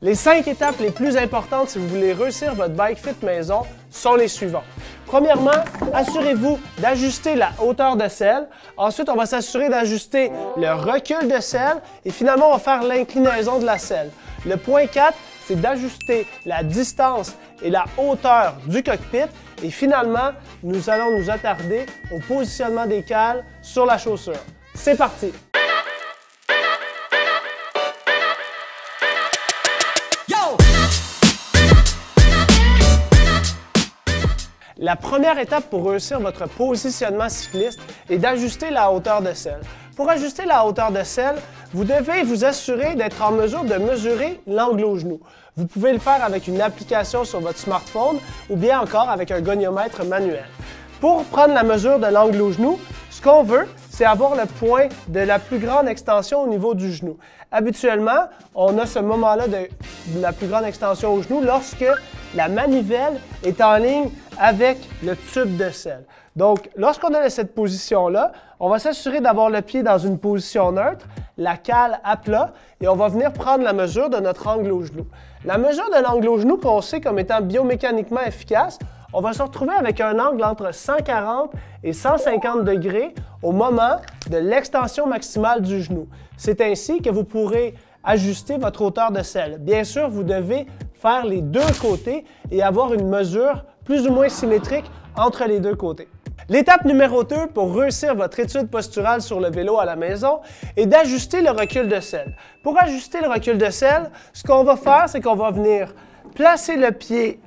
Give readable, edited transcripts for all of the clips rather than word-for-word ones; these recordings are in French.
Les 5 étapes les plus importantes si vous voulez réussir votre Bike Fit maison sont les suivantes. Premièrement, assurez-vous d'ajuster la hauteur de selle. Ensuite, on va s'assurer d'ajuster le recul de selle. Et finalement, on va faire l'inclinaison de la selle. Le point 4, c'est d'ajuster la distance et la hauteur du cockpit. Et finalement, nous allons nous attarder au positionnement des cales sur la chaussure. C'est parti! La première étape pour réussir votre positionnement cycliste est d'ajuster la hauteur de selle. Pour ajuster la hauteur de selle, vous devez vous assurer d'être en mesure de mesurer l'angle au genou. Vous pouvez le faire avec une application sur votre smartphone ou bien encore avec un goniomètre manuel. Pour prendre la mesure de l'angle au genou, ce qu'on veut, c'est avoir le point de la plus grande extension au niveau du genou. Habituellement, on a ce moment-là de la plus grande extension au genou lorsque la manivelle est en ligne avec le tube de selle. Donc, lorsqu'on est dans cette position-là, on va s'assurer d'avoir le pied dans une position neutre, la cale à plat, et on va venir prendre la mesure de notre angle au genou. La mesure de l'angle au genou qu'on sait comme étant biomécaniquement efficace, on va se retrouver avec un angle entre 140 et 150 degrés au moment de l'extension maximale du genou. C'est ainsi que vous pourrez ajuster votre hauteur de selle. Bien sûr, vous devez faire les deux côtés et avoir une mesure plus ou moins symétrique entre les deux côtés. L'étape numéro 2 pour réussir votre étude posturale sur le vélo à la maison est d'ajuster le recul de selle. Pour ajuster le recul de selle, ce qu'on va faire, c'est qu'on va venir placer le pied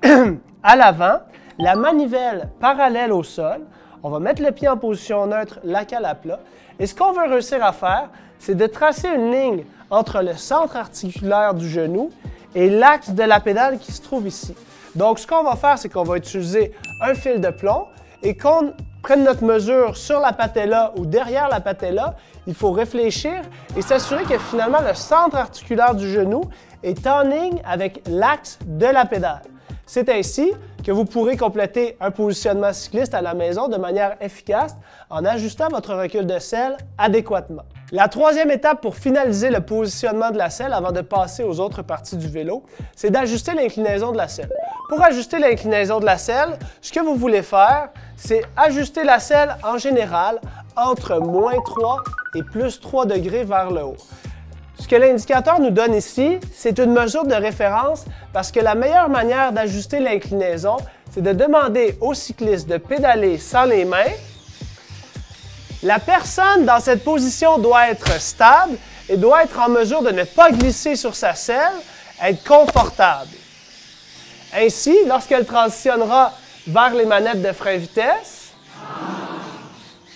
à l'avant, la manivelle parallèle au sol. On va mettre le pied en position neutre, la cale à plat. Et ce qu'on veut réussir à faire, c'est de tracer une ligne entre le centre articulaire du genou et l'axe de la pédale qui se trouve ici. Donc, ce qu'on va faire, c'est qu'on va utiliser un fil de plomb et qu'on prenne notre mesure sur la patella ou derrière la patella, il faut réfléchir et s'assurer que finalement le centre articulaire du genou est en ligne avec l'axe de la pédale. C'est ainsi que vous pourrez compléter un positionnement cycliste à la maison de manière efficace en ajustant votre recul de selle adéquatement. La troisième étape pour finaliser le positionnement de la selle avant de passer aux autres parties du vélo, c'est d'ajuster l'inclinaison de la selle. Pour ajuster l'inclinaison de la selle, ce que vous voulez faire, c'est ajuster la selle en général entre -3 et +3 degrés vers le haut. Ce que l'indicateur nous donne ici, c'est une mesure de référence parce que la meilleure manière d'ajuster l'inclinaison, c'est de demander au cycliste de pédaler sans les mains. La personne dans cette position doit être stable et doit être en mesure de ne pas glisser sur sa selle, être confortable. Ainsi, lorsqu'elle transitionnera vers les manettes de frein vitesse,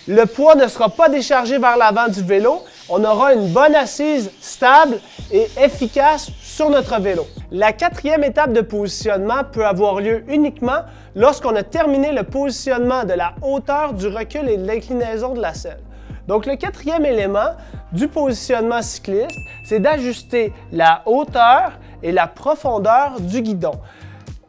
le poids ne sera pas déchargé vers l'avant du vélo. On aura une bonne assise stable et efficace sur notre vélo. La quatrième étape de positionnement peut avoir lieu uniquement lorsqu'on a terminé le positionnement de la hauteur, du recul et de l'inclinaison de la selle. Donc, le quatrième élément du positionnement cycliste, c'est d'ajuster la hauteur et la profondeur du guidon.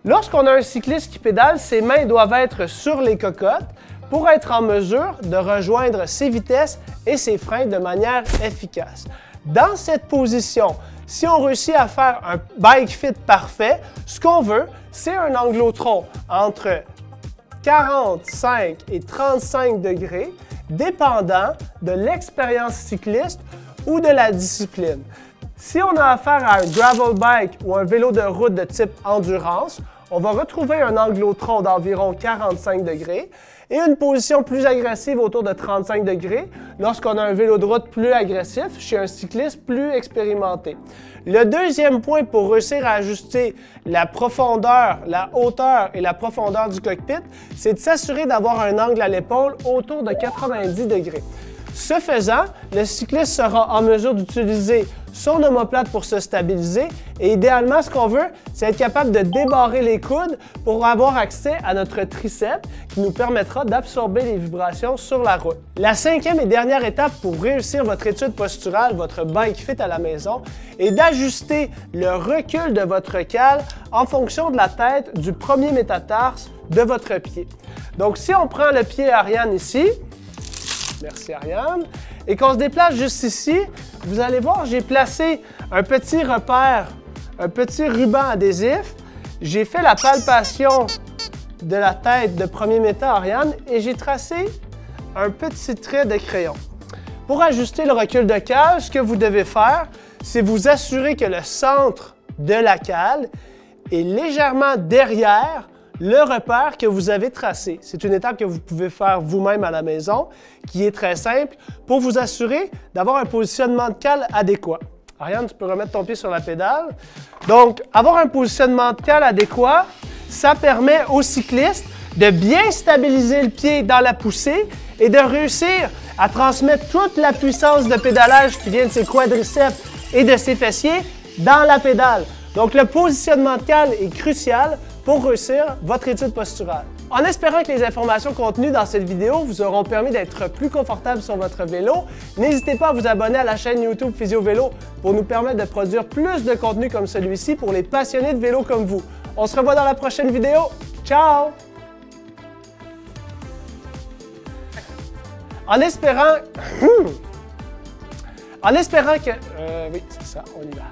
Lorsqu'on a un cycliste qui pédale, ses mains doivent être sur les cocottes pour être en mesure de rejoindre ses vitesses et ses freins de manière efficace. Dans cette position, si on réussit à faire un bike fit parfait, ce qu'on veut, c'est un anglotron entre 45 et 35 degrés, dépendant de l'expérience cycliste ou de la discipline. Si on a affaire à un gravel bike ou un vélo de route de type endurance, on va retrouver un anglotron d'environ 45 degrés et une position plus agressive autour de 35 degrés lorsqu'on a un vélo de route plus agressif chez un cycliste plus expérimenté. Le deuxième point pour réussir à ajuster la profondeur, la hauteur et la profondeur du cockpit, c'est de s'assurer d'avoir un angle à l'épaule autour de 90 degrés. Ce faisant, le cycliste sera en mesure d'utiliser son omoplate pour se stabiliser et idéalement, ce qu'on veut, c'est être capable de débarrer les coudes pour avoir accès à notre triceps qui nous permettra d'absorber les vibrations sur la route. La cinquième et dernière étape pour réussir votre étude posturale, votre bike fit à la maison, est d'ajuster le recul de votre cale en fonction de la tête du premier métatarse de votre pied. Donc, si on prend le pied Ariane ici, merci Ariane. Et qu'on se déplace juste ici, vous allez voir, j'ai placé un petit repère un petit ruban adhésif. J'ai fait la palpation de la tête de premier méta à Ariane et j'ai tracé un petit trait de crayon. Pour ajuster le recul de cale, ce que vous devez faire, c'est vous assurer que le centre de la cale est légèrement derrière le repère que vous avez tracé. C'est une étape que vous pouvez faire vous-même à la maison, qui est très simple, pour vous assurer d'avoir un positionnement de cale adéquat. Ariane, tu peux remettre ton pied sur la pédale. Donc, avoir un positionnement de cale adéquat, ça permet au cycliste de bien stabiliser le pied dans la poussée et de réussir à transmettre toute la puissance de pédalage qui vient de ses quadriceps et de ses fessiers dans la pédale. Donc, le positionnement de cale est crucial pour réussir votre étude posturale. En espérant que les informations contenues dans cette vidéo vous auront permis d'être plus confortable sur votre vélo, n'hésitez pas à vous abonner à la chaîne YouTube Physio Vélo pour nous permettre de produire plus de contenu comme celui-ci pour les passionnés de vélo comme vous. On se revoit dans la prochaine vidéo. Ciao! En espérant que... oui, c'est ça, on y va.